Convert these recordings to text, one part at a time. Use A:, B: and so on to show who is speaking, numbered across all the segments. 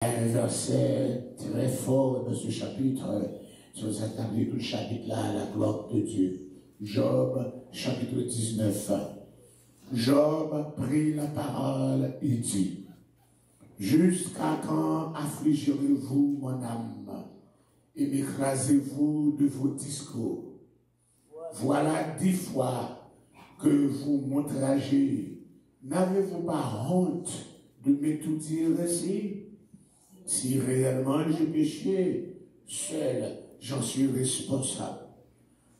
A: Un verset très fort de ce chapitre, si vous attendez tout le chapitre-là, la gloire de Dieu. Job, chapitre 19. Job prit la parole et dit, « Jusqu'à quand affligerez-vous mon âme et m'écrasez-vous de vos discours? Voilà 10 fois que vous m'outragez. N'avez-vous pas honte de m'étudier ainsi? Si réellement j'ai péché, seul j'en suis responsable.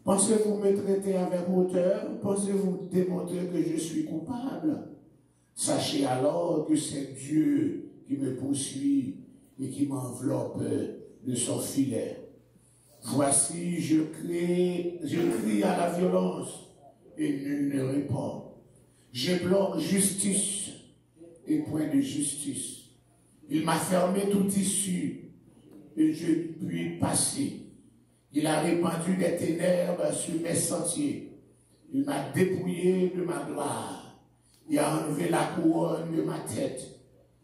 A: Pensez-vous me traiter avec hauteur? Pensez-vous démontrer que je suis coupable? Sachez alors que c'est Dieu qui me poursuit et qui m'enveloppe de son filet. Voici, je crie à la violence et nul ne répond. J'implore justice et point de justice. Il m'a fermé toute issue et je ne puis passer. Il a répandu des ténèbres sur mes sentiers. Il m'a dépouillé de ma gloire. Il a enlevé la couronne de ma tête.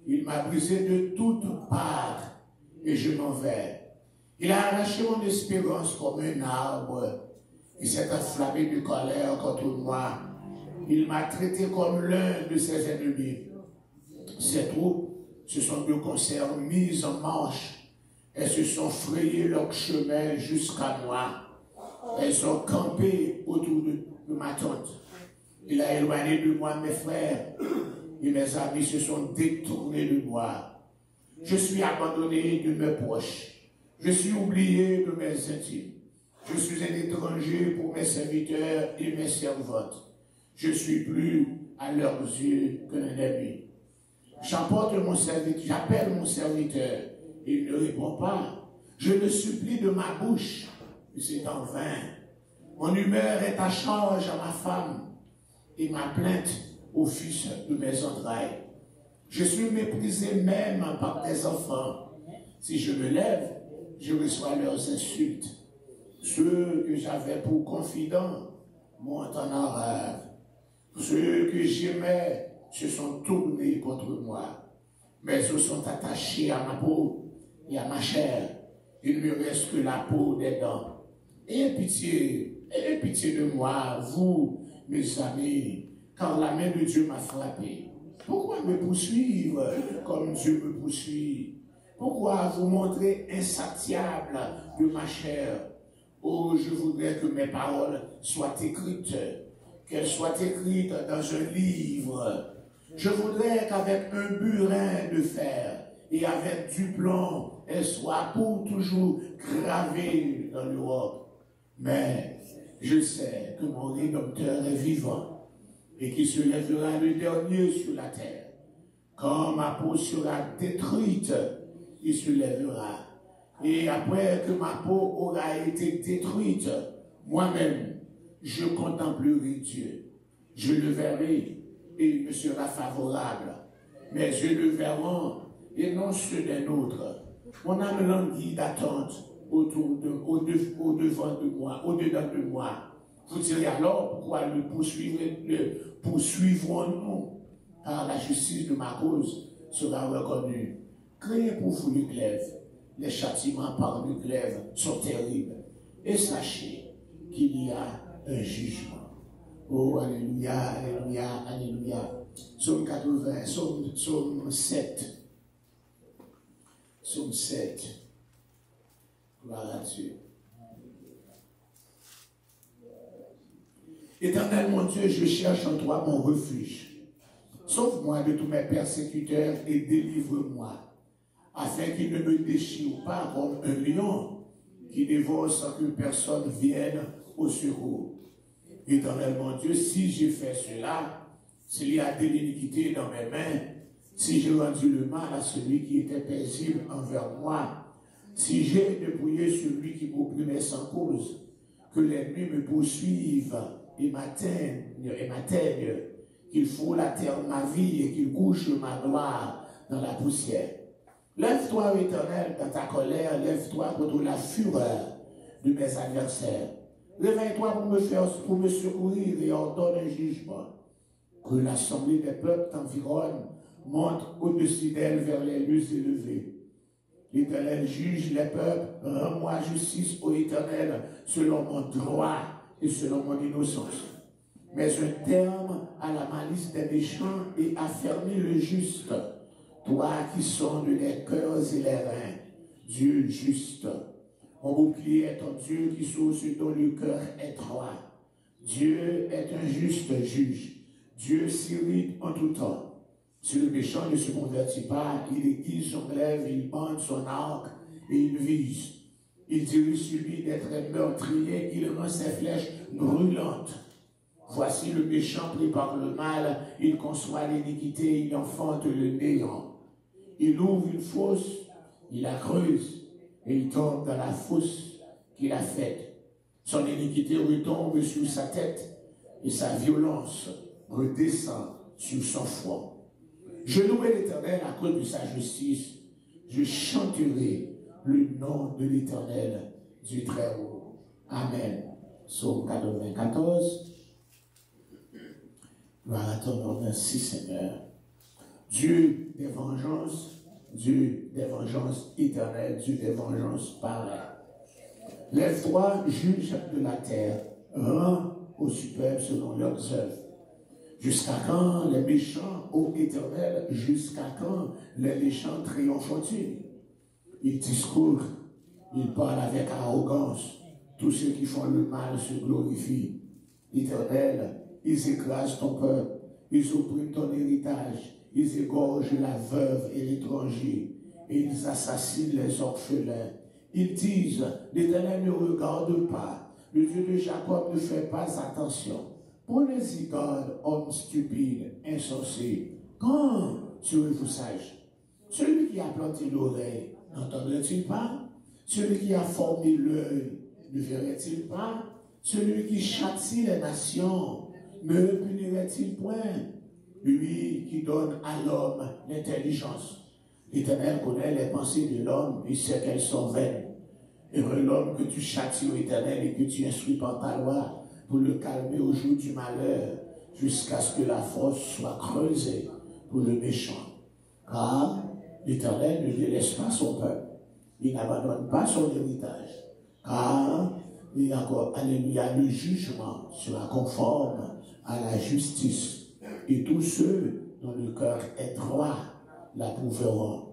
A: Il m'a brisé de toutes parts et je m'en vais. Il a arraché mon espérance comme un arbre. Il s'est enflammé de colère contre moi. Il m'a traité comme l'un de ses ennemis. Ses troupes se sont de concert mises en marche. Elles se sont frayées leur chemin jusqu'à moi. Elles ont campé autour de ma tente. Il a éloigné de moi mes frères et mes amis se sont détournés de moi. Je suis abandonné de mes proches. Je suis oublié de mes intimes. Je suis un étranger pour mes serviteurs et mes servantes. Je suis plus à leurs yeux qu'un ami. J'appelle mon serviteur, il ne répond pas. Je le supplie de ma bouche, mais c'est en vain. Mon humeur est à charge à ma femme, et ma plainte au fils de mes entrailles. Je suis méprisé même par des enfants. Si je me lève, je reçois leurs insultes. Ceux que j'avais pour confidents montent en horreur. Ceux que j'aimais se sont tournés contre moi. Mes os sont attachés à ma peau et à ma chair. Il ne me reste que la peau des dents. Ayez pitié de moi, vous, mes amis, car la main de Dieu m'a frappé. Pourquoi me poursuivre comme Dieu me poursuit? Pourquoi vous montrer insatiable de ma chair? Oh, je voudrais que mes paroles soient écrites, qu'elles soient écrites dans un livre. Je voudrais qu'avec un burin de fer et avec du plomb, elles soient pour toujours gravées dans le roc. Mais je sais que mon Rédempteur est vivant et qu'il se lèvera le dernier sur la terre. Quand ma peau sera détruite, il se lèvera. Et après que ma peau aura été détruite, moi-même, je contemplerai Dieu. Je le verrai et il me sera favorable. Mes yeux le verront et non ceux d'un autre. Mon âme languit d'attente au-devant de moi, au-dedans de moi. Vous direz alors pourquoi le poursuivrons-nous? Car la justice de ma cause sera reconnue. Criez pour vous le glaive. Les châtiments par le glaive sont terribles. Et sachez qu'il y a un jugement. Oh, alléluia, alléluia, alléluia. Psaume 80, psaume 7. Psaume 7. Gloire à Dieu. Éternel mon Dieu, je cherche en toi mon refuge. Sauve-moi de tous mes persécuteurs et délivre-moi, afin qu'ils ne me déchirent pas comme un lion qui dévore sans que personne vienne au secours. Éternel mon Dieu, si j'ai fait cela, s'il y a de l'iniquité dans mes mains, si j'ai rendu le mal à celui qui était paisible envers moi, si j'ai dépouillé celui qui m'opprimait sans cause, que l'ennemi me poursuive et m'atteigne, qu'il foule à terre ma vie et qu'il couche ma gloire dans la poussière. Lève-toi, Éternel, dans ta colère, lève-toi contre la fureur de mes adversaires. Réveille-toi pour me secourir et ordonne un jugement. Que l'assemblée des peuples t'environne, monte au-dessus d'elle vers les lieux élevés. L'Éternel juge les peuples, rends-moi justice ô Éternel, selon mon droit et selon mon innocence. Mais un terme à la malice des méchants et affermis le juste. Toi qui sondes les cœurs et les reins, Dieu juste. Mon bouclier est ton Dieu qui sauve ce dont le cœur est droit. Dieu est un juste juge. Dieu s'irrite en tout temps. Si le méchant ne se convertit pas, il aiguise son glaive, il bande son arc et il vise. Il dirige sur lui d'être meurtrier, il rend ses flèches brûlantes. Voici le méchant prépare le mal, il conçoit l'iniquité, il enfante le néant. Il ouvre une fosse, il la creuse, et il tombe dans la fosse qu'il a faite. Son iniquité retombe sur sa tête, et sa violence redescend sur son front. Je louerai l'Éternel à cause de sa justice. Je chanterai le nom de l'Éternel du Très-Haut. Amen. Psaume 94. Gloire à ton nom, merci Seigneur. Dieu des vengeances éternelles, Dieu des vengeances pareilles. Lève-toi, juge de la terre, rends aux superbes selon leurs œuvres. Jusqu'à quand les méchants, ô Éternel, jusqu'à quand les méchants triompheront-ils? Ils discourent, ils parlent avec arrogance. Tous ceux qui font le mal se glorifient. Éternel, ils écrasent ton peuple, ils oppriment ton héritage, ils égorgent la veuve et l'étranger, et ils assassinent les orphelins. Ils disent, l'Éternel ne regarde pas, le Dieu de Jacob ne fait pas attention. Prenez-y garde, homme stupide, insensé. Quand serez-vous sage? Celui qui a planté l'oreille, n'entendrait-il pas? Celui qui a formé l'œil, ne verrait-il pas? Celui qui châtie les nations, ne punirait-il point? Lui qui donne à l'homme l'intelligence. L'Éternel connaît les pensées de l'homme, il sait qu'elles sont vaines. Heureux l'homme que tu châties au Éternel et que tu instruis par ta loi, pour le calmer au jour du malheur, jusqu'à ce que la fosse soit creusée pour le méchant. Car l'Éternel ne délaisse pas son peuple. Il n'abandonne pas son héritage. Car, il y a encore, alléluia, le jugement sera conforme à la justice. Et tous ceux dont le cœur est droit l'approuveront.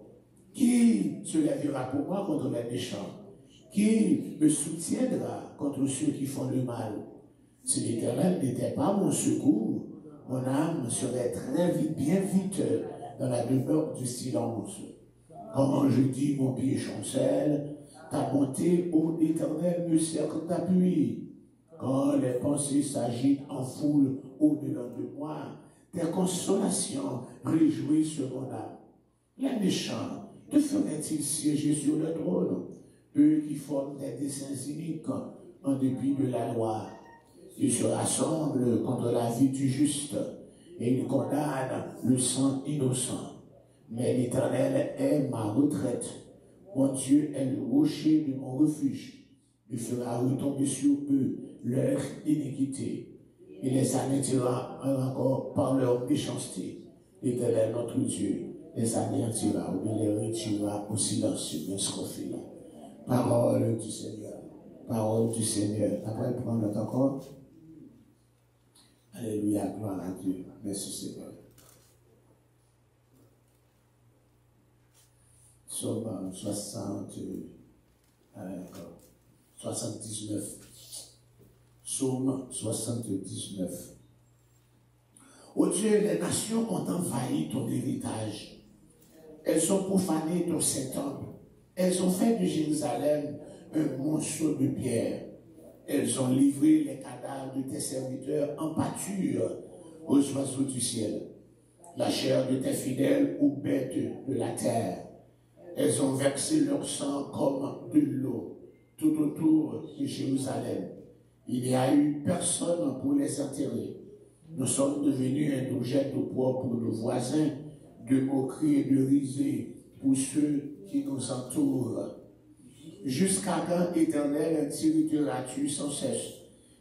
A: Qui se lèvera pour moi contre les méchants? Qui me soutiendra contre ceux qui font le mal? Si l'Éternel n'était pas mon secours, mon âme serait très vite, bien vite dans la demeure du silence. Quand je dis mon pied chancelle, ta bonté, ô Éternel, me sert d'appui. Quand les pensées s'agitent en foule au-delà de moi, tes consolations réjouissent mon âme. Les méchants, te feraient-ils siéger sur le trône? Eux qui forment des desseins iniques en dépit de la loi. Ils se rassemblent contre la vie du juste et ils condamnent le sang innocent. Mais l'Éternel est ma retraite. Mon Dieu est le rocher de mon refuge. Il fera retomber sur eux leur iniquité. Il les anéantira encore par leur méchanceté. L'Éternel, notre Dieu, les anéantira ou les retirera au silence escrophile. Parole du Seigneur. Parole du Seigneur. Après, prendre notre accord. Alléluia, gloire à Dieu. Merci Seigneur. Psaume 79. Psaume 79. Ô Dieu, les nations ont envahi ton héritage. Elles ont profané ton Saint-Temple. Elles ont fait de Jérusalem un monceau de pierre. Elles ont livré les cadavres de tes serviteurs en pâture aux oiseaux du ciel. La chair de tes fidèles aux bêtes de la terre. Elles ont versé leur sang comme de l'eau tout autour de Jérusalem. Il n'y a eu personne pour les enterrer. Nous sommes devenus un objet d'opprobre pour nos voisins, de moquerie et de risée pour ceux qui nous entourent. Jusqu'à quand, Éternel, t'irriteras-tu sans cesse,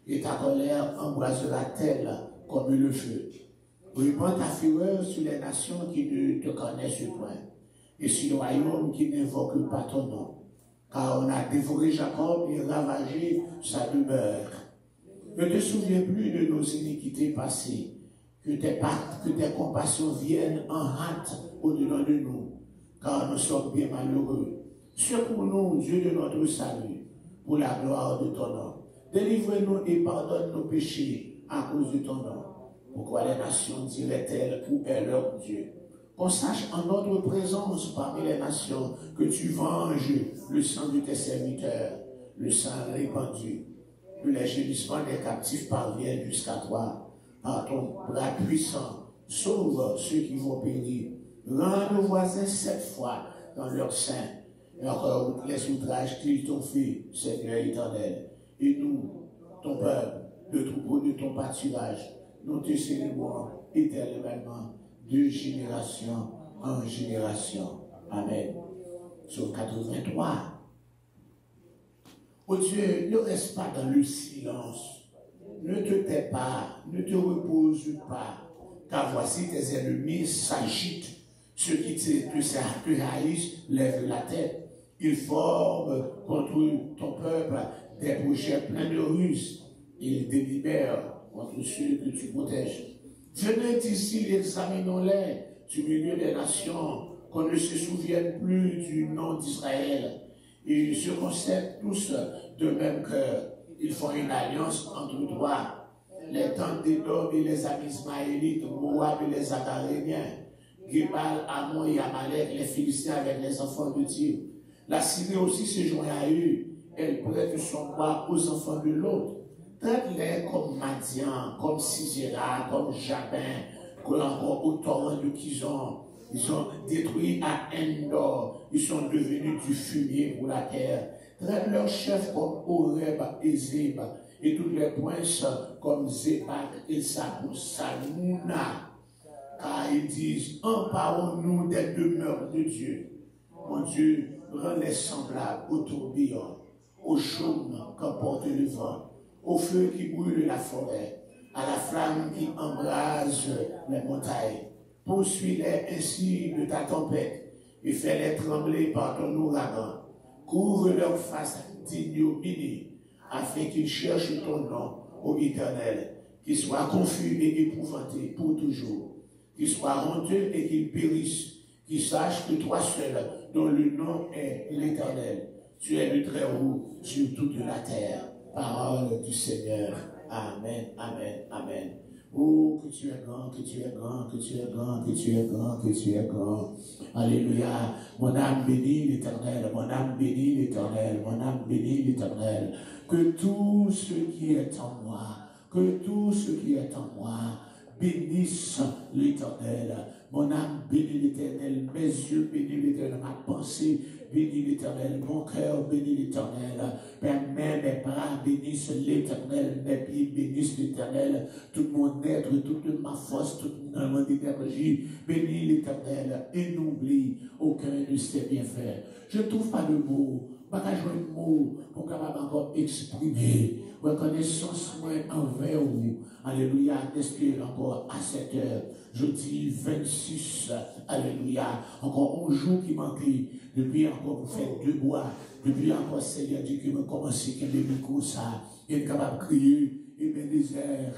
A: et ta colère embrasera-t-elle comme le feu? Répands ta fureur sur les nations qui ne te connaissent point, et sur le royaume qui n'invoque pas ton nom. Car on a dévoré Jacob et ravagé sa demeure. Ne te souviens plus de nos iniquités passées, que tes compassions viennent en hâte au-delà de nous, car nous sommes bien malheureux. Secours-nous, Dieu de notre salut, pour la gloire de ton nom. Délivre-nous et pardonne nos péchés à cause de ton nom. Pourquoi les nations diraient-elles où est leur Dieu? Qu'on sache en notre présence parmi les nations que tu venges le sang de tes serviteurs, le sang répandu, que les gémissements des captifs parviennent jusqu'à toi. Par ton bras puissant, sauve ceux qui vont périr. Rends nos voisins 7 fois dans leur sein. Et encore les outrages qu'ils t'ont fait, Seigneur éternel. Et nous, ton peuple, le troupeau de ton pâturage, nous te célébrons éternellement, de génération en génération. Amen. Sur 83. Oh Dieu, ne reste pas dans le silence. Ne te tais pas, ne te repose pas, car voici tes ennemis s'agitent. Ceux qui te haïssent lèvent la tête. Ils forment contre ton peuple des projets pleins de ruses. Ils délibèrent contre ceux que tu protèges. Venez ici, examinons-les du milieu des nations, qu'on ne se souvienne plus du nom d'Israël. Ils se concèdent tous de même cœur. Ils font une alliance entre toi, les tentes d'Édom et les amis ismaélites, Moab et les Agaréniens, Gébal, Ammon et Amalek, les Philistins avec les enfants de Dieu. La Syrie aussi se joint à eux. Elle prête son bras aux enfants de l'autre. Traite-les comme Madian, comme Sisera, comme Jabin, encore au torrent de Kizon. Ils ont détruit à Endor. Ils sont devenus du fumier pour la terre. Traite leurs chefs comme Oreb et Zeb, et toutes les princes comme Zébak et Salmouna. Car ils disent, emparons-nous des demeures de Dieu. Mon Dieu, rends-les semblables au tourbillon, au chaume qu'emporte le vent, au feu qui brûle la forêt, à la flamme qui embrase les montagnes. Poursuis-les ainsi de ta tempête et fais-les trembler par ton ouragan. Couvre leur face d'ignominie, afin qu'ils cherchent ton nom, ô Éternel, qu'ils soient confus et épouvantés pour toujours, qu'ils soient honteux et qu'ils périssent, qu'ils sachent que toi seul, dont le nom est l'Éternel, tu es le Très-Haut sur toute la terre. Parole du Seigneur. Amen, amen, amen. Oh, que tu es grand, que tu es grand, que tu es grand, que tu es grand, que tu es grand. Alléluia. Mon âme bénit l'Éternel, mon âme bénit l'Éternel, mon âme bénit l'Éternel. Que tout ce qui est en moi, que tout ce qui est en moi, bénisse l'Éternel. Mon âme bénit l'Éternel, mes yeux bénissent l'Éternel, ma pensée bénit l'Éternel, mon cœur bénit l'Éternel, mes mains, mes bras bénissent l'Éternel, mes pieds bénissent l'Éternel, tout mon être, toute ma force, toute mon énergie bénit l'Éternel et n'oublie aucun de ses bienfaits. Je ne trouve pas de mots, pas qu'à jouer de mots pour capable encore exprimer reconnaissance envers vous. Alléluia, d'espérer encore à cette heure, jeudi 26, alléluia, encore un jour qui manquait, depuis encore vous faites de bois, depuis encore Seigneur Dieu qui me commence à me comme ça, il est capable de crier, Ebenezer,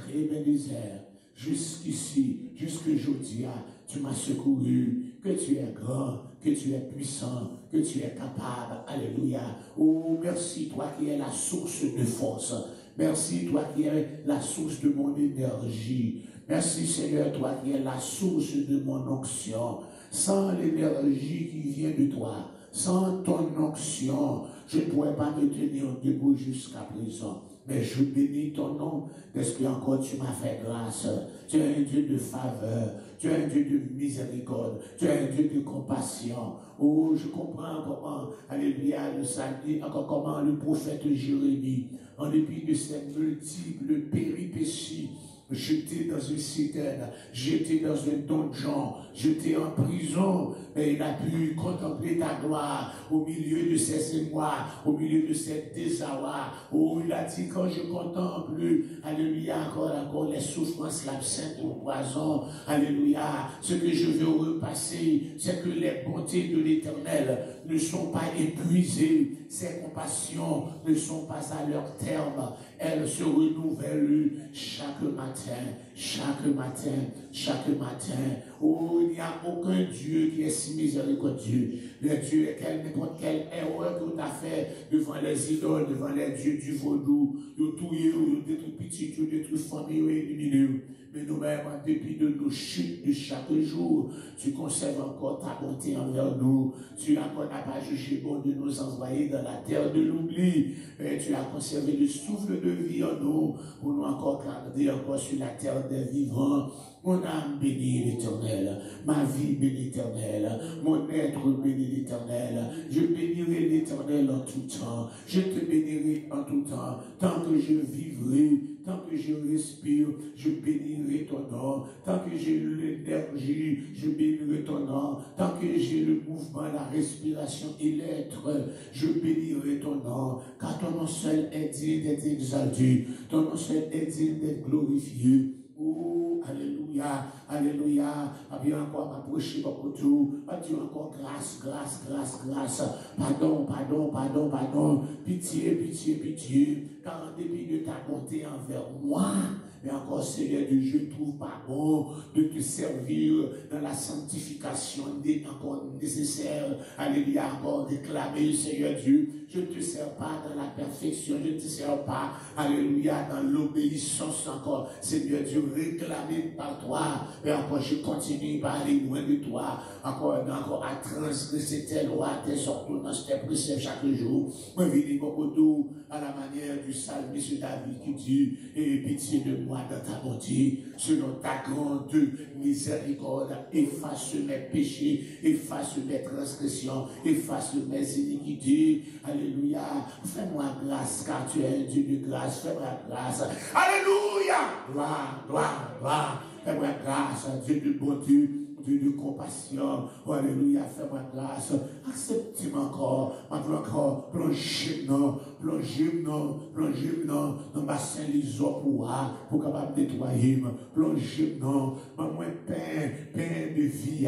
A: jusqu'ici, jusque jeudi, tu m'as secouru, que tu es grand, que tu es puissant, que tu es capable, alléluia. Oh, merci toi qui es la source de force, merci toi qui es la source de mon énergie, merci Seigneur toi qui es la source de mon onction. Sans l'énergie qui vient de toi, sans ton onction, je ne pourrais pas me tenir debout jusqu'à présent. Mais je bénis ton nom, parce que encore tu m'as fait grâce. Tu es un Dieu de faveur, tu es un Dieu de miséricorde, tu es un Dieu de compassion. Oh, je comprends comment, alléluia, le samedi, encore comment le prophète Jérémie, en dépit de ses multiples péripéties, jeté dans une citerne, jeté dans un donjon, jeté en prison, mais il a pu contempler ta gloire au milieu de ces émois, au milieu de ces désarrois, où il a dit, quand je contemple, alléluia, encore les souffrances, l'absinthe, le poison, alléluia, ce que je veux repasser, c'est que les bontés de l'Éternel ne sont pas épuisées, ses compassions ne sont pas à leur terme, elles se renouvellent chaque matin, chaque matin, chaque matin. Oh, il n'y a aucun Dieu qui est si miséricordieux. Le Dieu est n'importe quelle erreur que tu as fait devant les idoles, devant les dieux du vaudou, de tout, de détruit petit, de détruit famille éliminé. Mais nous-mêmes, en dépit de nos chutes de chaque jour, tu conserves encore ta bonté envers nous. Tu encore n'as pas jugé bon de nous envoyer dans la terre de l'oubli. Mais tu as conservé le souffle de vie en nous, pour nous encore garder encore sur la terre des vivants. Mon âme bénit l'Éternel, ma vie bénit l'Éternel, mon être bénit l'Éternel. Je bénirai l'Éternel en tout temps. Je te bénirai en tout temps. Tant que je vivrai, tant que je respire, je bénirai ton nom. Tant que j'ai l'énergie, je bénirai ton nom. Tant que j'ai le mouvement, la respiration et l'être, je bénirai ton nom. Car ton nom seul est digne d'être exalté. Ton nom seul est digne d'être glorifié. Oh, alléluia, alléluia. Bien encore m'approcher beaucoup tout. Dieu encore grâce, grâce, grâce, grâce. Pardon, pardon, pardon, pardon. Pitié, pitié, pitié. Car en dépit de ta bonté envers moi, mais encore, Seigneur Dieu, je ne trouve pas bon de te servir dans la sanctification encore nécessaire. Alléluia, encore réclamer, Seigneur Dieu. Je ne te sers pas dans la perfection, je ne te sers pas, alléluia, dans l'obéissance encore. Seigneur Dieu, réclamé par toi. Mais encore, je continue par aller loin de toi. Encore à transgresser tes lois, tes ordonnances, tes préceptes chaque jour. Moi, je dis beaucoup à la manière du psalmiste David qui dit, et pitié de moi dans ta bonté, selon ta grande miséricorde, efface mes péchés, efface mes transgressions, efface mes iniquités. Alléluia. Fais-moi grâce, car tu es un Dieu de grâce. Fais-moi grâce. Alléluia. Gloire, gloire, gloire. Fais-moi grâce, Dieu de bonté, Dieu de compassion. Oh, alléluia. Fais-moi grâce. Accepte-moi encore. Encore. Plongez-moi, dans ma Saint-Lisor pour capable nettoyer. Plongez-moi, moi pain de vie,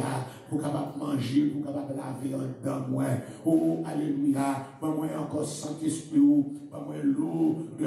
A: pour capable manger, pour capable laver dans moi. Oh, alléluia. Moi encore Saint-Esprit, moi l'eau de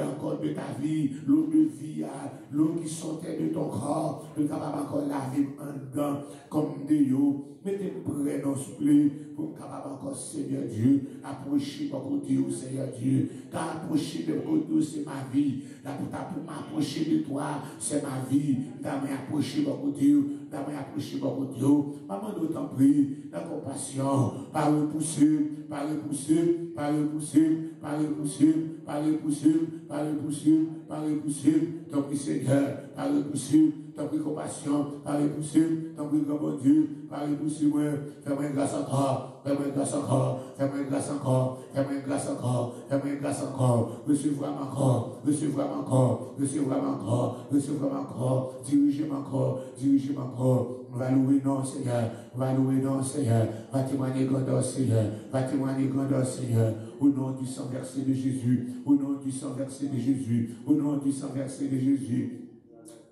A: ta vie, l'eau de vie, l'eau qui sortait de ton corps, pour capable encore laver en dedans, comme de yo. Mettez près dans ce blé, pour capable encore, Seigneur Dieu, approcher mon côté, Seigneur Dieu. Car approcher de côté, c'est ma vie. Là, pour m'approcher de toi, c'est ma vie. Là, m'approcher mon côté, là, m'approcher mon côté. Maman, nous t'en prie, la compassion, pas repousser, pas repousser, pas repousser, pas repousser, pas repousser, pas repousser, pas repousser. T'en prie, Seigneur, pas repousser. T'en prie compassion, pas repousser, t'en prie grand Dieu, pas repousser moi, fais-moi grâce encore, fais-moi grâce encore, fais-moi grâce encore, fais-moi grâce encore, fais-moi grâce encore, recevez-moi encore, recevez-moi encore, recevez-moi encore, recevez-moi encore, dirigez-moi encore, dirigez-moi encore. Va louer non, Seigneur, va louer non, Seigneur, va témoigner grandeur, Seigneur, va témoigner grandeur, Seigneur, au nom du sang versé de Jésus, au nom du sang versé de Jésus, au nom du sang versé de Jésus.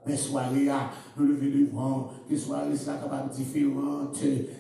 A: Mais soirées, nous lever devant, que soirée soit capable différente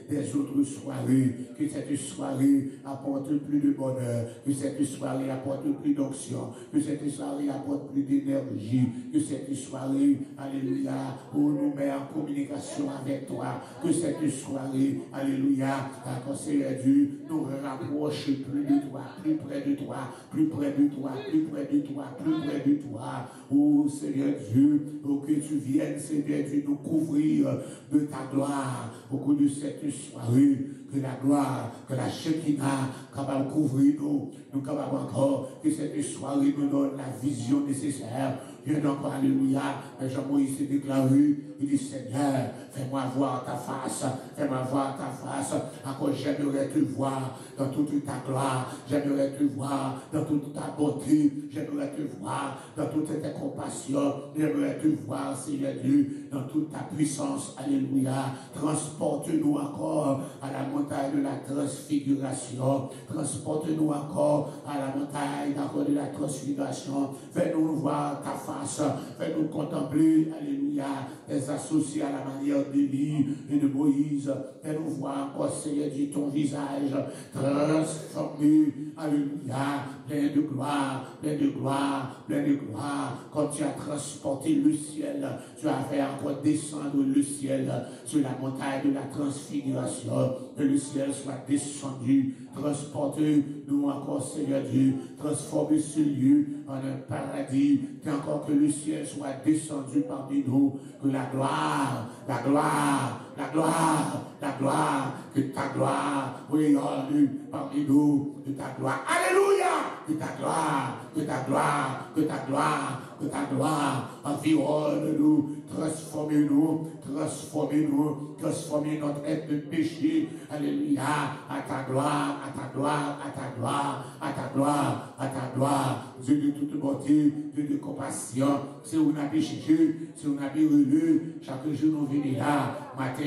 A: des autres soirées, que cette soirée apporte plus de bonheur, que cette soirée apporte plus d'onction, que cette soirée apporte plus d'énergie, que cette soirée, alléluia, où nous met en communication avec toi, que cette soirée, alléluia, Seigneur Dieu, nous rapproche plus de toi, plus près de toi, plus près de toi, plus près de toi, plus près de toi, oh Seigneur Dieu, oh que tu viennes, Seigneur Dieu, nous couvrir de ta gloire au cours de cette soirée, que la gloire, que la Shekinah capable de couvrir nous capables encore, que cette soirée nous donne la vision nécessaire, viens donc, alléluia. Mais Jean-Moïse s'est déclaré, il dit, Seigneur, fais-moi voir ta face, fais-moi voir ta face. Encore, j'aimerais te voir dans toute ta gloire, j'aimerais te voir dans toute ta beauté, j'aimerais te voir dans toute ta compassion, j'aimerais te voir, Seigneur Dieu, dans toute ta puissance, alléluia. Transporte-nous encore à la montagne de la transfiguration, transporte-nous encore à la montagne de la transfiguration, fais-nous voir ta face, fais-nous contempler, alléluia, tes associés à la manière d'Élie et de Moïse, fais-nous voir encore, Seigneur Dieu, ton visage transformé, alléluia, plein de gloire, plein de gloire, plein de gloire. Quand tu as transporté le ciel, tu as fait encore descendre le ciel sur la montagne de la transfiguration, que le ciel soit descendu, transporte-nous encore, Seigneur Dieu, transforme ce lieu en un paradis, qu'encore que le ciel soit descendu parmi nous, que la gloire, la gloire, la gloire, la gloire, que ta gloire rayonne parmi nous, que ta gloire, alléluia, que ta gloire, que ta gloire, que ta gloire, que ta gloire environne-nous, transformez-nous, transformez-nous, transformez notre être de péché, alléluia, à ta gloire, à ta gloire, à ta gloire, à ta gloire, à ta gloire, Dieu de toute beauté, Dieu de compassion, c'est où on a péché, c'est où on a relu, chaque jour nous venons là, matin,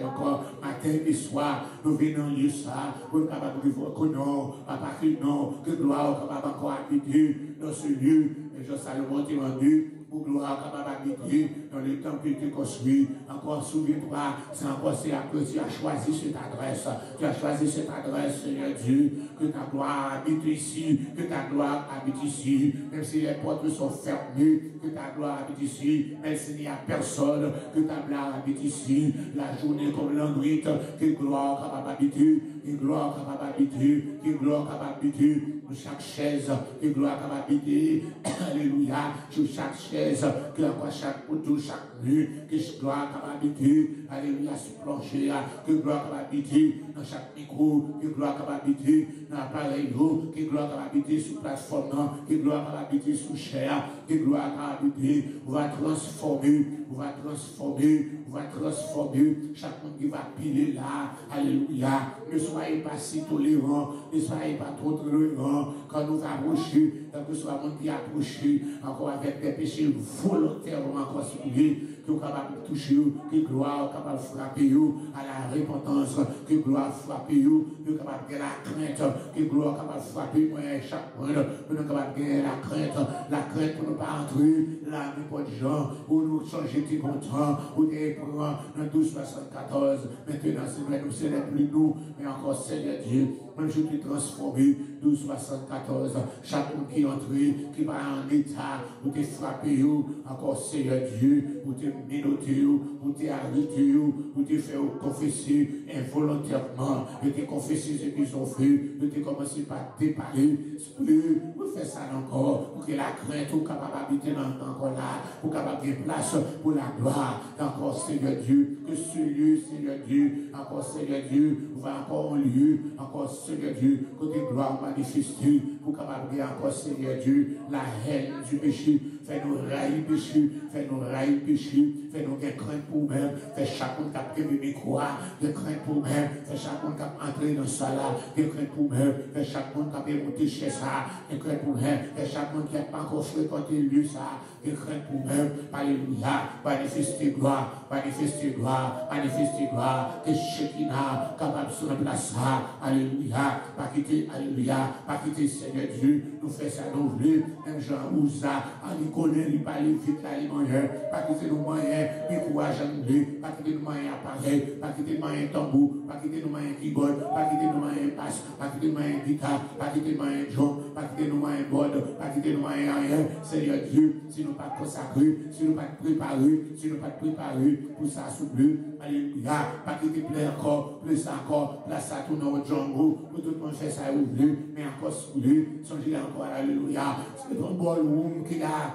A: encore, matin et soir, nous venons lieu ça, pour être capable de voir que non, papa que non, que gloire capable encore habiter dans ce lieu, et je Salomon t'ai rendu, pour gloire capable d'habiter dans le temps que tu construis. Encore souviens-toi, c'est encore c'est après tu as choisi cette adresse. Tu as choisi cette adresse, Seigneur Dieu, que ta gloire habite ici, que ta gloire habite ici, même si les portes sont fermées, que ta gloire habite ici, même s'il n'y a personne, que ta gloire habite ici, la journée comme la nuit, que gloire capable d'habiter, que gloire capable d'habiter, que gloire capable d'habiter, chaque chaise, que gloire capable d'habiter, alléluia, sur chaque chaise, que chaque couteau, chaque mur, que gloire capable d'habiter, alléluia, sur plancher, que gloire capable d'habiter, dans chaque micro, que gloire capable d'habiter, dans l'appareil, que gloire capable d'habiter sur plateforme, que gloire capable d'habiter sur chair, que gloire capable d'habiter, on va transformer, on va transformer, on va transformer, chaque monde qui va piler là, alléluia, ne soyez pas si tolérants, ne soyez pas trop tolérants, quand nous approcher, que ce soit le monde qui approche, encore avec des péchés volontairement encore souillés, que vous capable de toucher, que gloire capable de frapper à la repentance, que gloire frapper, que capable de la crainte, que gloire capable de frapper moi chaque monde, que nous capable de la crainte pour ne pas entrer là, n'importe gens, où nous changer de content, où nous prendre dans 1274, maintenant c'est n'est plus nous, mais encore Seigneur Dieu, même je suis transformé, 1274, chaque monde qui est entré, qui va en état, où tu es frappé, encore Seigneur Dieu, où tu es minoté, où tu es arrêté, où tu es fait confesser involontairement, où tu es confessé ce qu'ils ont fait, où tu es commencé par déparler, vous faites ça encore, pour que la crainte soit capable d'habiter encore là, pour capable de place pour la gloire, encore Seigneur Dieu, que ce lieu, Seigneur Dieu, encore Seigneur Dieu, va encore en lieu, encore Seigneur Dieu, que tes gloires manifestées, pour capable de encore Seigneur Dieu, la haine du péché, fais-nous railler péché, fais-nous railler péché, fais-nous des craintes pour nous-mêmes, fais chaque monde qui a pris mes croix, des craintes pour nous-mêmes, fais chaque monde qui a entré dans ça là, des craintes pour nous-mêmes, fais chaque monde qui a monté chez ça, des craintes pour nous-mêmes, fais chaque monde qui n'a pas encore fréquenté le lieu ça, des craintes pour nous-mêmes, alléluia, manifester gloire, manifester gloire, manifester gloire, que Shekinah capable de se remplacer, alléluia, pas quitter, alléluia, pas quitter Seigneur Dieu, nous fait ça nous voulons, même Jean Ouza, il connaît, il parle vite là, il moyen, pas quitter nos moyens, il courage à nous, pas quitter nos moyens appareils, pas quitter nos moyens tambour, pas quitter nos moyens keyboard, pas quitter nos moyens basse, pas quitter nos moyens guitare, pas quitter nos moyens drum, pas quitter nos moyens board, pas quitter nos moyens rien, Seigneur Dieu, si nous pas consacrés, si nous pas préparés, si nous pas préparés pour ça sous bleu, alléluia, pas quitter plein encore, plus encore, place à tout notre jungle, pour tout le monde faire ça ouvrir, mais encore sous bleu, songez encore, alléluia, c'est ton ballroom qu'il a.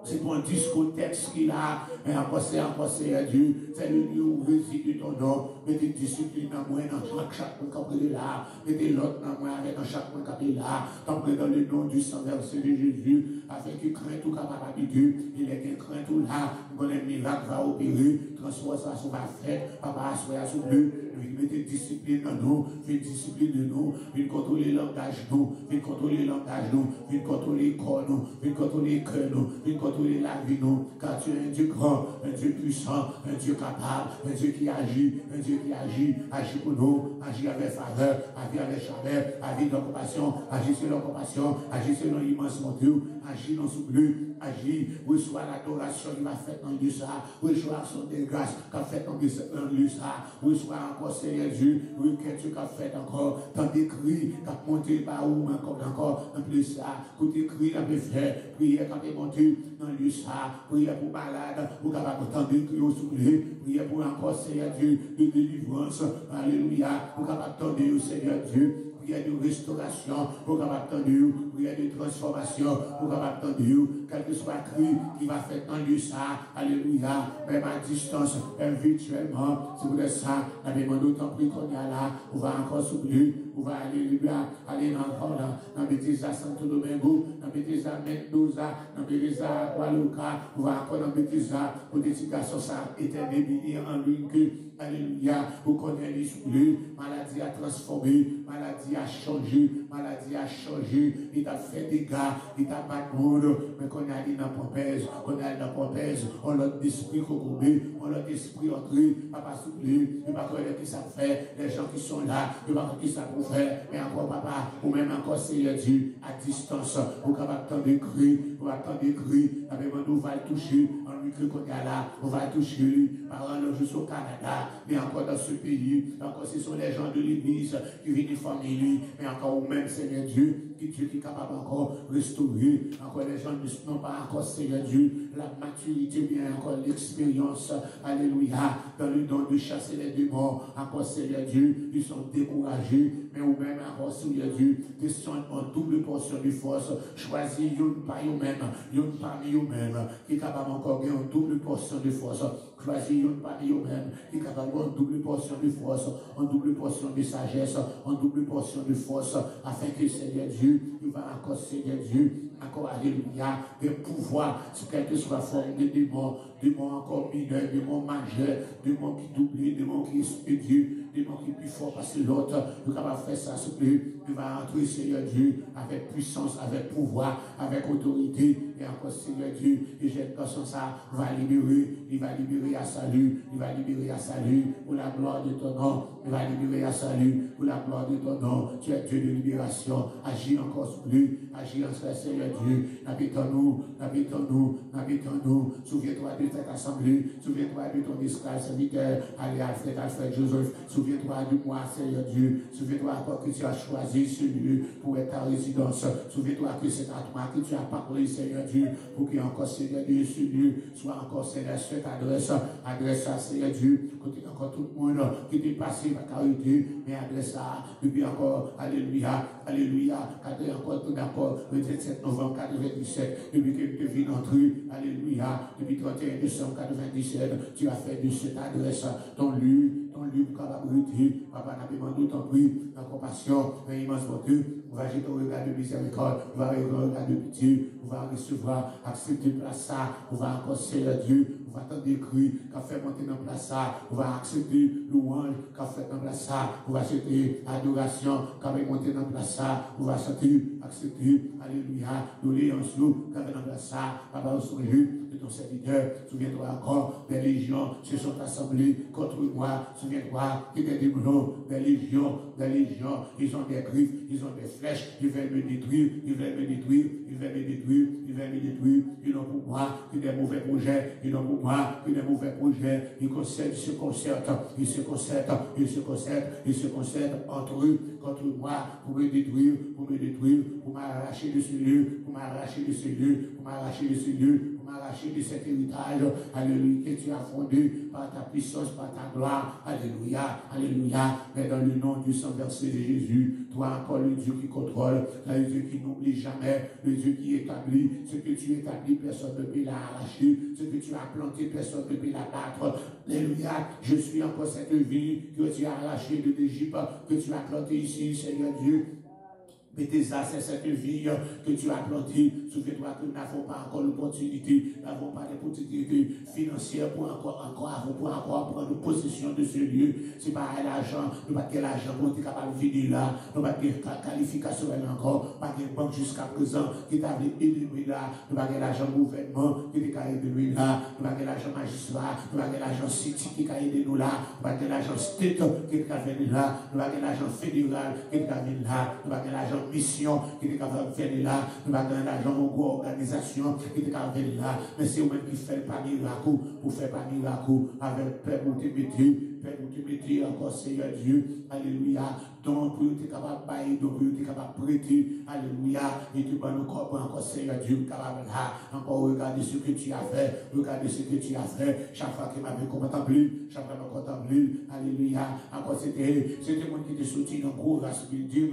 A: C'est pour un discothèque qu'il a, mais encore c'est Dieu, c'est le lieu où réside ton nom. Mettez discipline dans moi, dans chaque monde qui est là. Mettez l'autre dans moi, dans chaque monde qui est là. T'entrez dans le nom du sang versé de Jésus, afin que crainte tout capable d'habitude. Il est qu'un crainte tout là, qu'on les miracles va opérer, transformation va faire, papa assoya sous bleu. Mettez discipline dans nous, faites discipline de nous, faites contrôler le langage nous, faites contrôler le langage nous, faites contrôler le corps nous, faites contrôler le cœur nous, faites contrôler la vie nous, car tu es un Dieu grand, un Dieu puissant, un Dieu capable, un Dieu qui agit, agit pour nous, agit avec faveur, agit avec chaleur, agit dans compassion, agit selon compassion, agit selon l'immense Dieu, agit dans sous bleu, agit, reçoit l'adoration qui va faire dans Dieu ça, reçoit son de grâce qui a fait dans Dieu ça, reçoit encore Seigneur Dieu, requête qui a fait encore, tant d'écrits qui a monté par où encore, en plus ça, pour écrit, on peut faire, prière qui a monté dans Dieu ça, prière pour malade, pour capable d'entendre d'écrire au soulevé, prière pour encore Seigneur Dieu, de délivrance, alléluia, pour capable d'entendre au Seigneur Dieu, prière de restauration, pour capable d'entendre, prière de transformation, pour capable d'entendre, quel que soit cri qui va faire dans Dieu ça, alléluia, même à distance, même virtuellement, c'est pour ça, la demande d'autant plus qu'on y a là, on va encore s'oublier, on va aller encore dans Bethesda Santo Domingo, dans Bethesda Mendoza, dans Bethesda Gualuca, on va encore dans Bethesda, pour des garçons ça éternel béni en lui que, alléluia, pour qu'on ait l'esprit, maladie a transformé, maladie a changé, il t'a fait des gars, il t'a battu le monde, mais qu'on a dit dans Pompèse, on l'a d'esprit cocoubé, on l'a d'esprit entré, papa soufflé, il va connaître qui ça fait, les gens qui sont là, il va connaître qui ça pour faire, mais encore papa, ou même encore Seigneur Dieu, à distance, on va attendre des cris, on va attendre des cris, on va le toucher, en lui qu'on a là, on va le toucher lui, par exemple, juste au Canada, mais encore dans ce pays, encore ce sont les gens de l'église qui viennent former lui, mais encore ou même Seigneur Dieu, Dieu qui est capable encore de restaurer, encore les gens n'ont pas encore Seigneur Dieu, la maturité, bien encore l'expérience, alléluia, dans le don de chasser les démons, encore Seigneur Dieu, ils sont découragés, mais ou même encore Seigneur Dieu, descendent en double portion de force, choisis une par eux-mêmes, une parmi eux-mêmes, qui est capable encore de gagner une double portion de force, choisis une parmi eux-mêmes, qui est capable de gagner une double portion de force, une double portion de sagesse, une double portion de force, afin que Seigneur Dieu, il va encore Seigneur Dieu, encore alléluia, des pouvoirs, sur quelle que soit forme de démons encore mineurs, démons majeurs, démons qui doublent, démons qui expédient, démons qui plus fort parce que l'autre, il va faire ça, s'il te plaît, il va entrer Seigneur Dieu, avec puissance, avec pouvoir, avec autorité, et encore Seigneur Dieu, et j'ai conscience ça, il va libérer à salut, pour la gloire de ton nom, il va libérer à salut, pour la gloire de ton nom, tu es Dieu de libération, agis encore plus, agis en Seigneur Dieu, habitons-nous, souviens-toi de cette assemblée, souviens-toi de ton esclave serviteur, Alfred Joseph, souviens-toi de moi, Seigneur Dieu, souviens-toi encore que tu as choisi ce lieu pour être ta résidence, souviens-toi que c'est à toi que tu as parlé, Seigneur Dieu, pour que encore, Seigneur Dieu, ce lieu soit encore, Seigneur, cette adresse à Seigneur Dieu, côté encore tout le monde qui est passé par carité, mais adresse à, depuis encore, alléluia, quand encore tout d'accord, le 17 novembre 97, depuis que tu viens d'entrer, alléluia, depuis 31 décembre 97, tu as fait de cette adresse ton lieu pour capabilité, papa n'a pas demandé ton prix, la compassion, l'immense bonté, on va jeter au regard de miséricorde, on va avoir un regard de pitié, on va recevoir, accepter place ça, on va encore Seigneur Dieu, on va attendre des cris, qu'a fait monter dans place ça, on va accepter louange, qu'a fait dans place ça, on va accepter adoration, qu'a fait monter dans place ça, on va accepter, alléluia, doléance nous, qu'a fait dans place ça, papa au sourire de ton serviteur, souviens-toi encore, des légions se sont assemblées contre moi, souviens-toi que des démons, des légions, ils ont des griffes, ils ont des flèches, ils veulent me détruire, ils n'ont pour moi que des mauvais projets, ils se concertent entre eux, contre moi, pour me détruire, pour m'arracher de ce lieu, pour m'arracher de ce lieu, m'arracher de cet héritage, alléluia, que tu as fondé par ta puissance, par ta gloire, alléluia, alléluia. Mais dans le nom du sang versé de Jésus, toi encore le Dieu qui contrôle, le Dieu qui n'oublie jamais, le Dieu qui établit, ce que tu établis, personne ne peut l'arracher, ce que tu as planté, personne ne peut l'abattre. Alléluia, je suis encore cette vie que tu as arrachée de l'Égypte, que tu as plantée ici, Seigneur Dieu. Bethesda, c'est cette vie que tu as plantée. Souviens-toi que nous n'avons pas encore l'opportunité, nous n'avons pas l'opportunité financière pour encore prendre possession de ce lieu. C'est pas l'argent, nous n'avons pas l'argent pour être capable de venir là, nous n'avons pas de qualification encore, pas de banque jusqu'à présent qui t'a aidé là, nous n'avons pas l'argent gouvernement qui t'a aidé nous là, nous n'avons pas l'argent magistrat, nous n'avons pas l'argent city qui t'a aidé nous là, nous n'avons pas l'argent state qui t'a venu là, nous n'avons pas l'argent fédéral qui t'a venu là, nous n'avons pas l'argent mission qui est capable de venir là, nous n'avons pas l'argent aux organisations qui est capable de venir là, mais c'est vous-même qui fait pas miracle, pour faire pas miracle, avec Père ou te Père, nous te mettons encore, Seigneur Dieu, alléluia, donc pour être capable de bailler, donc pour être capable de prêter, alléluia, et tu vas nous comprendre encore, Seigneur Dieu, capable là, encore regarder ce que tu as fait, regarder ce que tu as fait, chaque fois qu'il m'avait contemplé, chaque fois qu'il m'a contemplé, alléluia, encore c'était moi qui te soutient dans le gros building,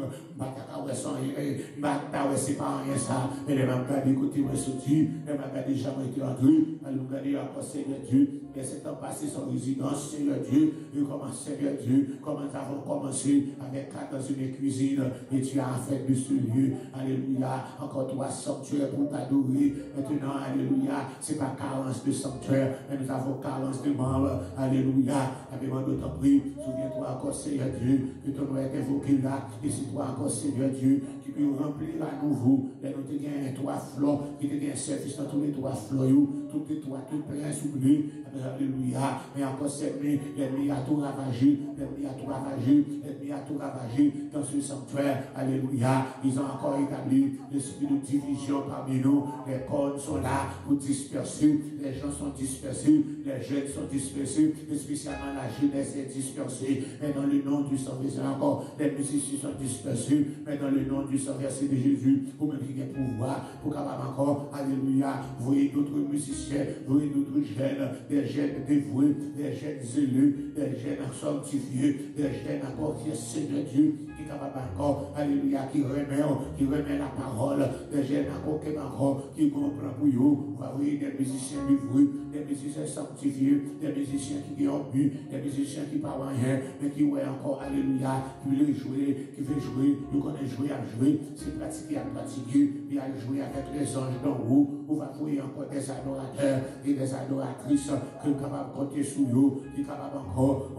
A: c'est pas rien ça, mais les mêmes gars d'écouter moi soutien, les mêmes gars déjà été entrés, alléluia, encore, Seigneur Dieu, et c'est temps passé son résidence, Seigneur Dieu, et comment, Seigneur Dieu, comment nous avons commencé avec 4 dans une cuisine, et tu as fait de ce lieu, alléluia, encore 3 sanctuaires pour t'adorer, maintenant, alléluia, c'est pas carence de sanctuaire, mais nous avons carence de membres, alléluia, avec moi d'autant prie, souviens-toi encore, Seigneur Dieu, que ton nom est évoqué là, et c'est toi encore, Seigneur Dieu, qui peut remplir à nouveau, et nous te gagnons 3 flots, qui te gagnent service dans tous les 3 flots, toutes les 3, tout plein, s'oublie, alléluia, et encore cette nuit, l'ennemi a tout ravagé, l'ennemi a tout ravagé, l'ennemi a tout ravagé dans ce sanctuaire, alléluia, ils ont encore établi l'esprit de division parmi nous, les cordes sont là pour disperser, les gens sont dispersés, les jeunes sont dispersés, et spécialement la jeunesse est dispersée, mais dans le nom du sang versé encore, les musiciens sont dispersés, mais dans le nom du sang versé de Jésus, pour même qu'il y ait pouvoir, pour capable encore, alléluia, voyez d'autres musiciens, voyez d'autres jeunes, des jeunes dévoués, des jeunes élus, des jeunes sanctifiés, des jeunes encore qui est Seigneur Dieu, qui est capable encore, alléluia, qui remet la parole, des jeunes encore qui comprennent pour vous, vous voyez des musiciens dévoués, des musiciens sanctifiés, des musiciens qui ont bu, des musiciens qui parlent rien, mais qui ouais encore, alléluia, qui veulent jouer, qui veulent jouer, qui connaissent jouer à jouer, c'est pratiquer à pratiquer, et à jouer avec les anges d'en haut, vous voyez encore des adorateurs et des adoratrices qui sont capables de compter sur vous, qui sont capables encore,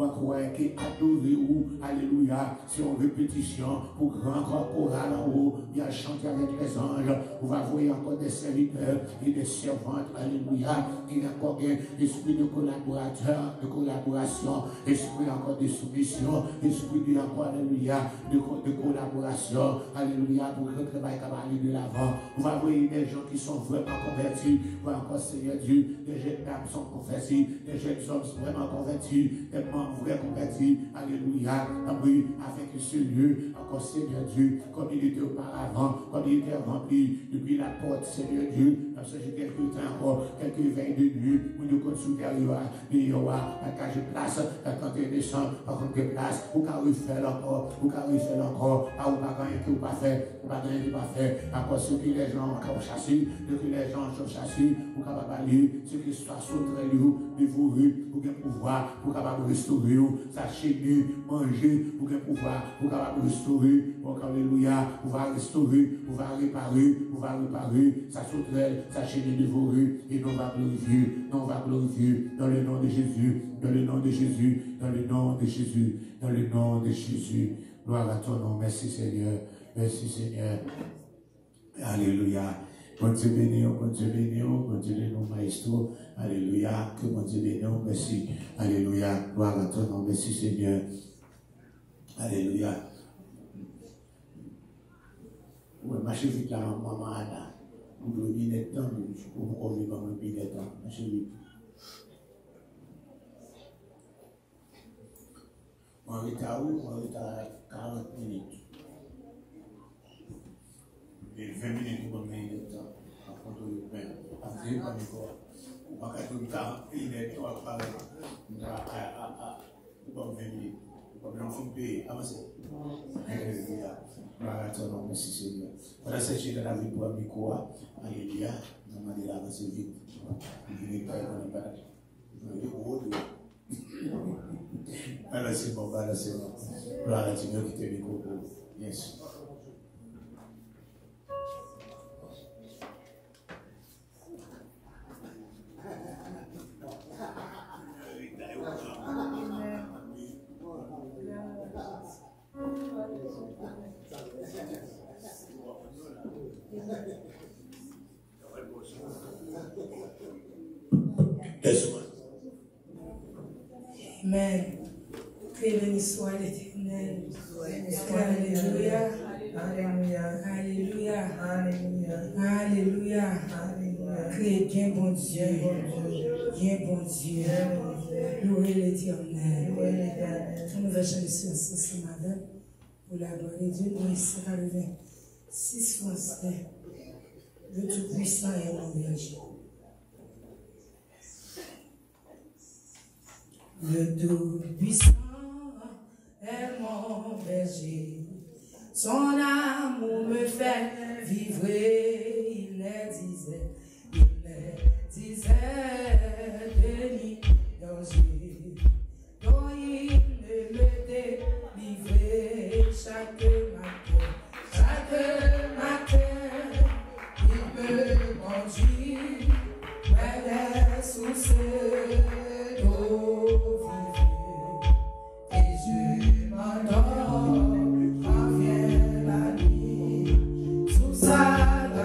A: qui adorer ou, alléluia, c'est en répétition, pour encore choral en haut, bien chanter avec les anges, vous voyez encore des serviteurs et des servantes, alléluia, il y a encore un esprit de collaborateur, de collaboration, esprit encore de soumission, esprit de encore, alléluia, de collaboration, alléluia, pour que le travail capable de l'avant. Vous voyez des gens qui sont vraiment convertis, vous encore, Seigneur Dieu, des jeunes dames sont convertis, des jeunes hommes sont vraiment convertis, des membres vrais convertis, alléluia, oui, avec ce lieu, encore, Seigneur Dieu, comme il était auparavant, comme il était rempli depuis la porte, Seigneur Dieu, parce que j'ai quelques temps encore, quelques veilles de nuit, où nous consultons la cage de place, la 31 décembre, par contre, place, ou qu'à refaire encore, à ou pas gagner que ou pas fait, ou pas gagner que pas fait, encore ce que les gens ont chassé, ce que les gens sont chassés, ou capable aller, ce qui soit sauté, dévoré, pour qu'il pouvoir, pour capable restaurer, s'acheter, manger, pour qu'il pouvoir, pour capable restaurer, donc alléluia, on va restaurer, on va réparer, ça sauterelle, ça chaîne dévorée, et nous va glorifier, dans le nom de Jésus, dans le nom de Jésus, dans le nom de Jésus, dans le nom de Jésus. Gloire à ton nom, merci Seigneur, alléluia. Bon Dieu béni, bon Dieu béni, maestro, alléluia, que bon Dieu béni, merci, alléluia, gloire à ton nom, merci Seigneur, alléluia. Ouais, marchez vite là, maman Anna. Vous le bien de temps, vous conviez dans le bien de temps. Marchez vite. On est à où? On est à 40 minutes. Et 20 minutes pour gagner de temps. Merci Seigneur. Voilà, c'est dans la vie pour Amikoa. Alléluia. Nous allons dire là, c'est vite. Alors c'est bon, voilà, c'est bon. Gloire à Dieu qui te micro. Yes.
B: Amen. Que béni soit l'Éternel. Alléluia. Alléluia. Alléluia. Alléluia. Alléluia. Que bien bon Dieu. Bien bon Dieu. Louez l'Éternel. Nous allons chanter ce matin pour la gloire de Dieu. Nous sommes 6 Français. Le Tout-Puissant est mon berger. Le Tout-Puissant est mon berger, son amour me fait vivre, il me disait de nuit danger, dont il me délivrait chaque matin, il me conduit vers les sources d'eau.
C: Sagrada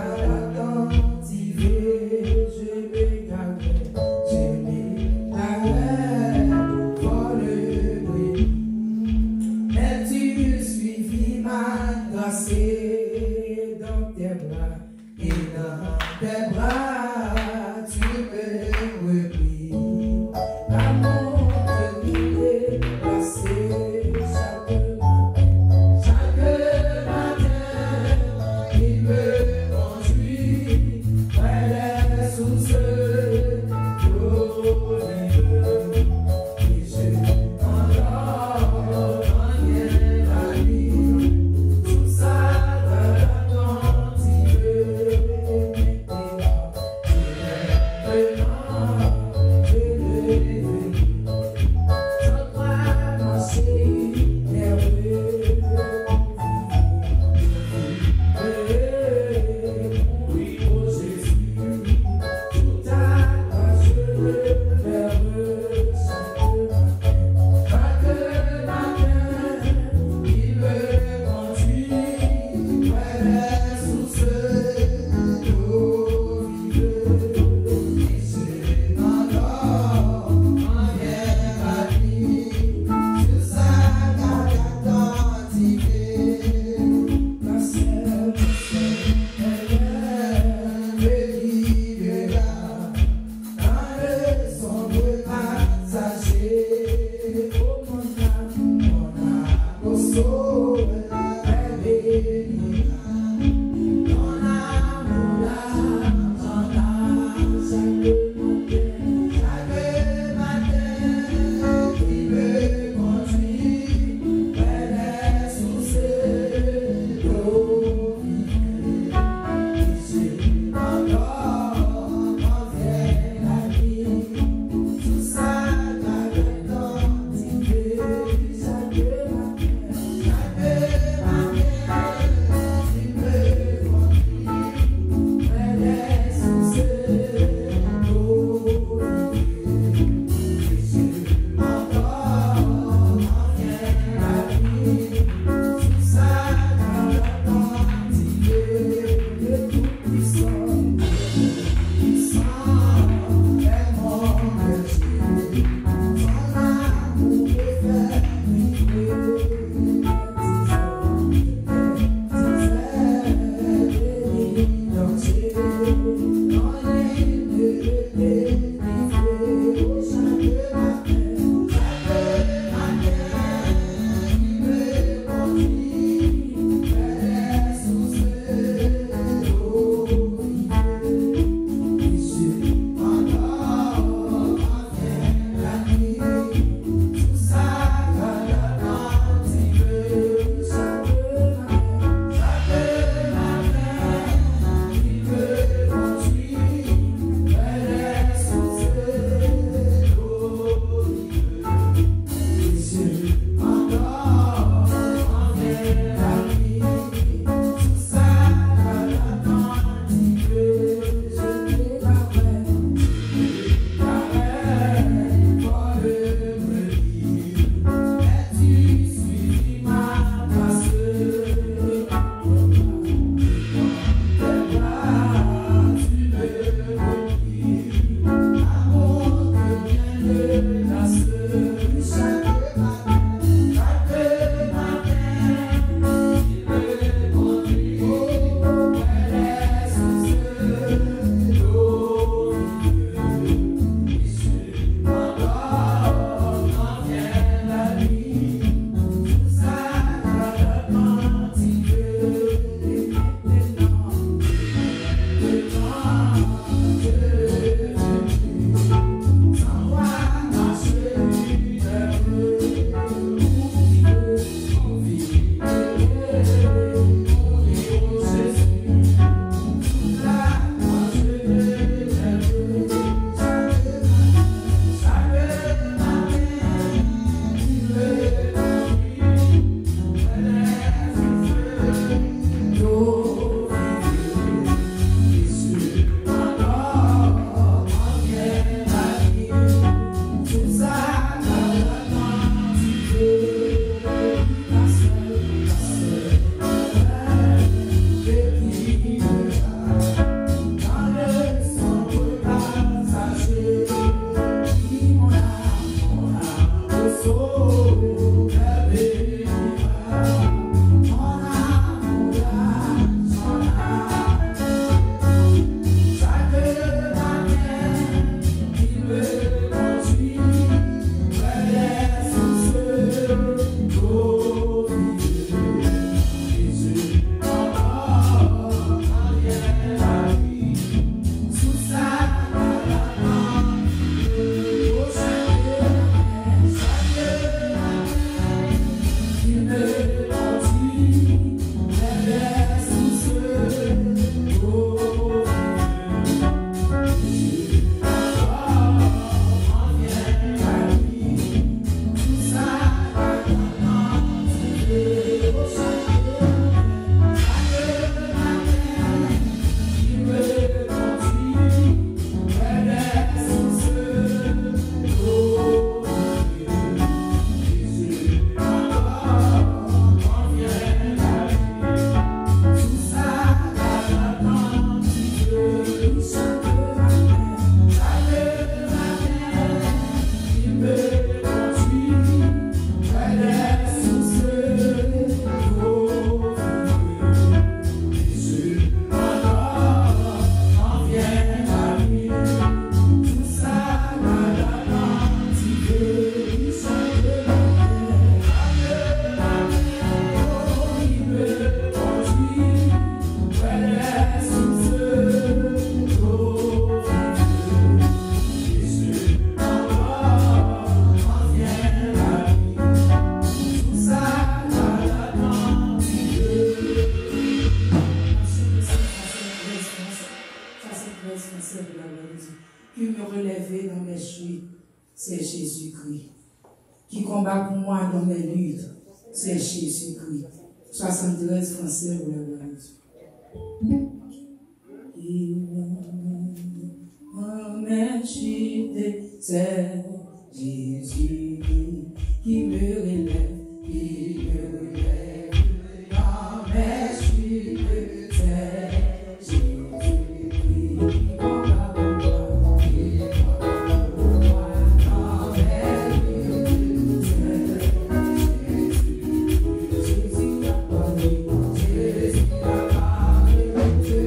B: c'est Jésus-Christ. Qui combat pour moi dans mes luttes, c'est Jésus-Christ. 73 Français pour la gloire. C'est Jésus qui me relève, qui me relève. Dans mes chutes, c'est Jésus qui combat pour moi, qui combat pour moi. Dans mes luttes, c'est Jésus qui a parlé, Jésus a parlé, Jésus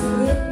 B: Oh,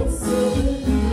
B: so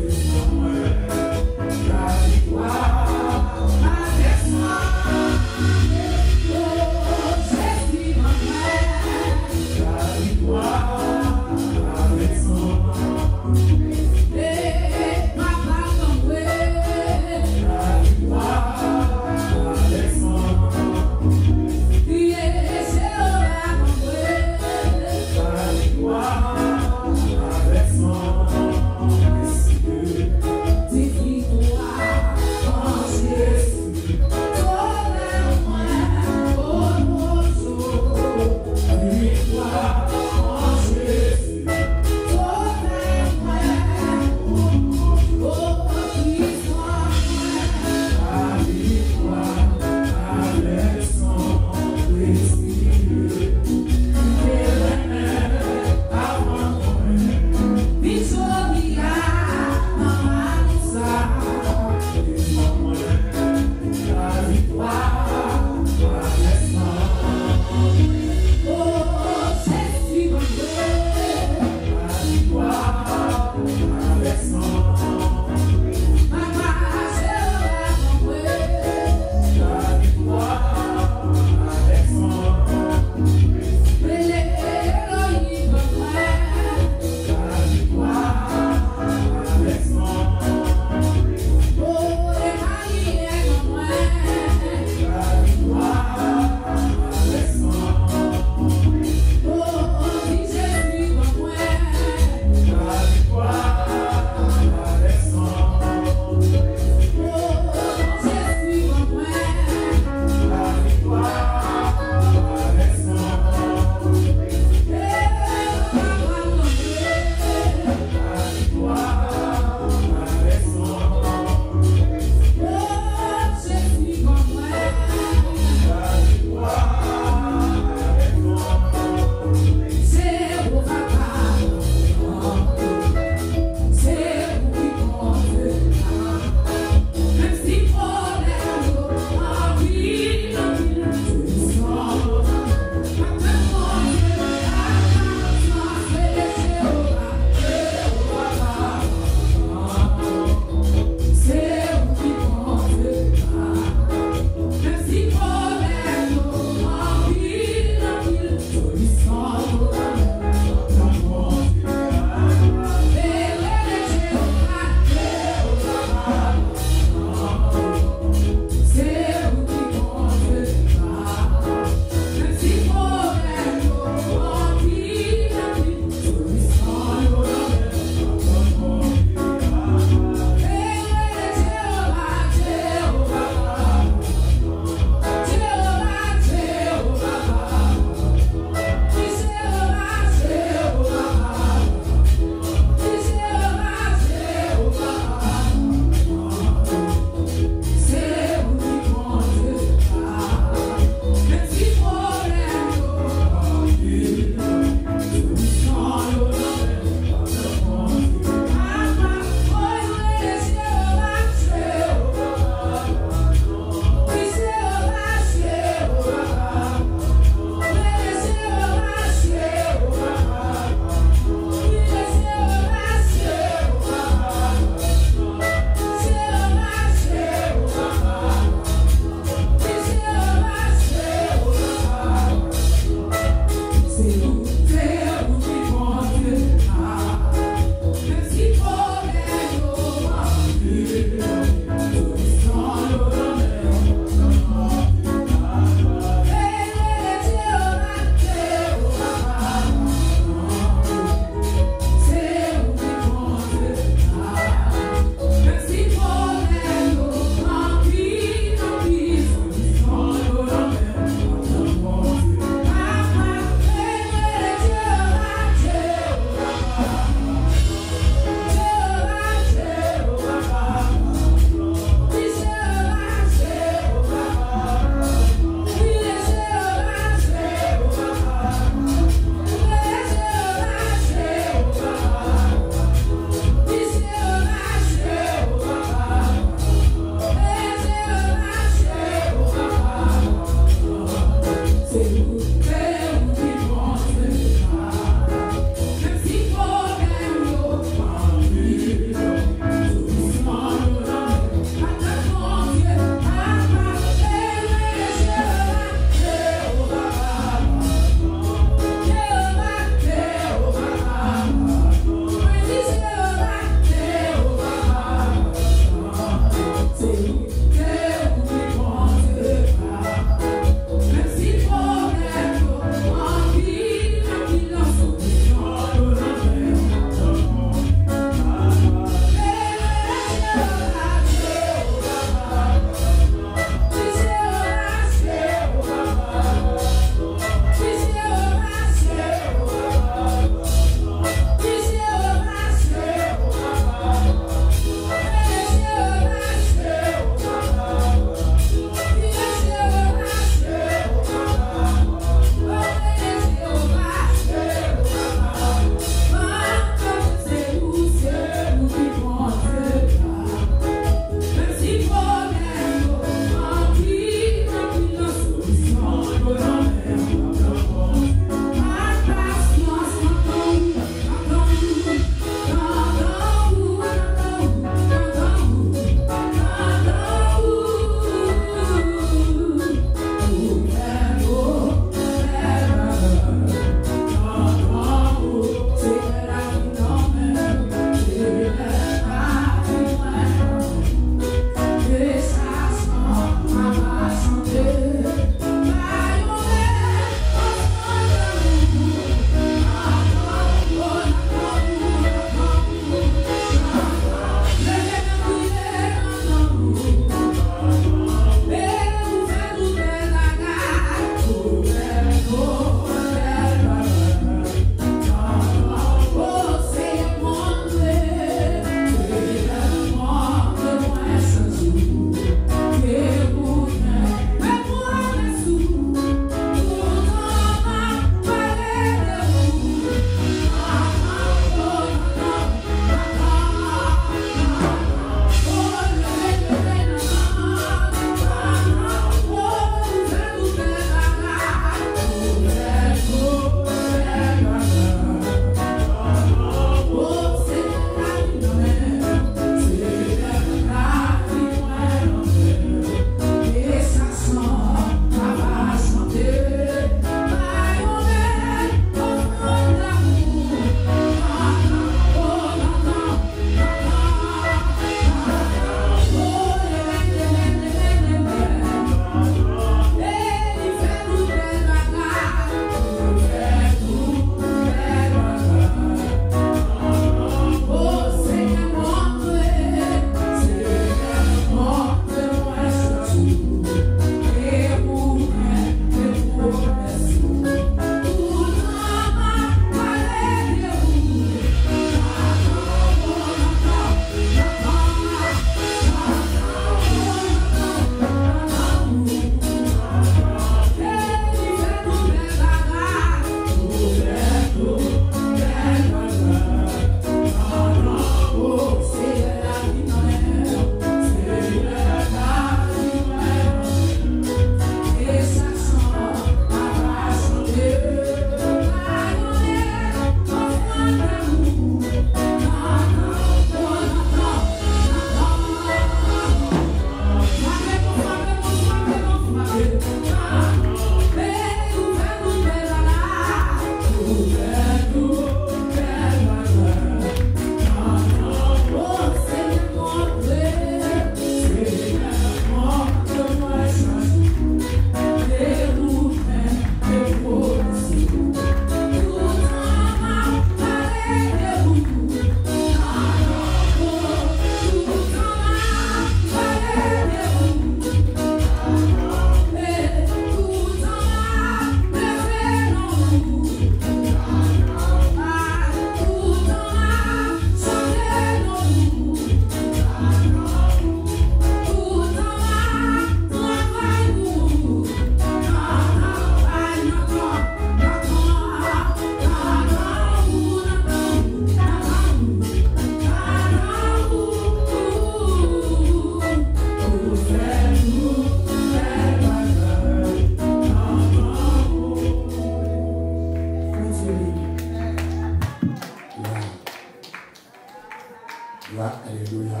A: Alléluia.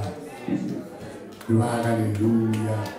A: Gloire, Alléluia.